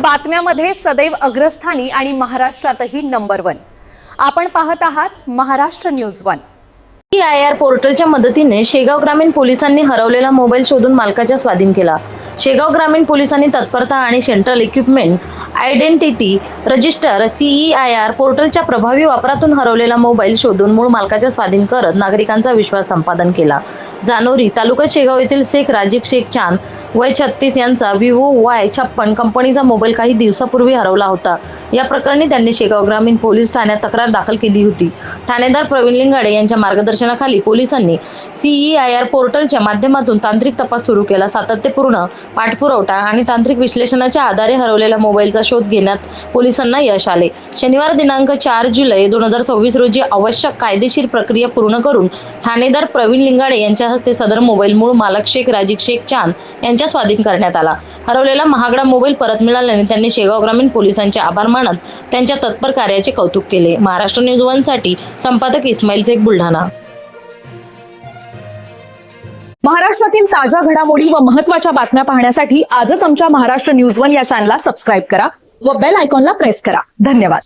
बातम्यामध्ये सदैव अग्रस्थानी आणि महाराष्ट्रातही नंबर 1। आपण पाहत आहात महाराष्ट्र न्यूज 1। CIR पोर्टलच्या मदतीने शेगाव ग्रामीण पोलिसांनी हरवलेला मोबाईल शोधून मालकाच्या स्वाधीन केला। शेगाव ग्रामीण पोलिसांनी तत्परता आणि central equipment identity register CEIR पोर्टलच्या प्रभावी वापरातून हरवलेला मोबाईल शोधून मूळ मालकाच्या स्वाधीन करत नागरिकांचा विश्वास संपादन केला। जानोरी तालुका शेगाव येथील शेख राजीक शेख चांद वय 36 यांचा Vivo Y56 कंपनीचा मोबाईल काही दिवसापूर्वी हरवला होता। या प्रकरणी त्यांनी शेगाव ग्रामीण पोलीस ठाण्यात तक्रार दाखल केली होती। ठाणेदार प्रवीण लिंगाडे यांच्या मार्गदर्शनाखाली पोलिसांनी CEIR पोर्टलच्या माध्यमातून तांत्रिक तपास सुरू केला। सातत्यपूर्ण पाठपुरावा आणि तांत्रिक विश्लेषणाच्या आधारे हरवलेल्या मोबाईलचा शोध घेण्यात पोलिसांना यश आले। शनिवार दिनांक 4 जुलै 2024 रोजी आवश्यक कायदेशीर प्रक्रिया पूर्ण करून ठाणेदार प्रवीण लिंगाडे यांच्या हस्ते सदर मोबाईल मूळ मालक शेख राजीक शेख चांद यांच्या स्वाधीन करण्यात आला। हरवलेला महागडा मोबाईल परत मिळाल्याने त्यांनी शेगाव ग्रामीण पोलिसांचे आभार मानत त्यांच्या तत्पर कार्याचे कौतुक केले। महाराष्ट्र न्यूज 1 साठी संपादक इस्माईल शेख, बुलढाणा। महाराष्ट्रातील ताज्या घडामोडी व महत्त्वाच्या बातम्या पाहण्यासाठी आजच आमच्या महाराष्ट्र न्यूज 1 या चॅनलला सबस्क्राइब करा व बेल आयकॉनला प्रेस करा। धन्यवाद।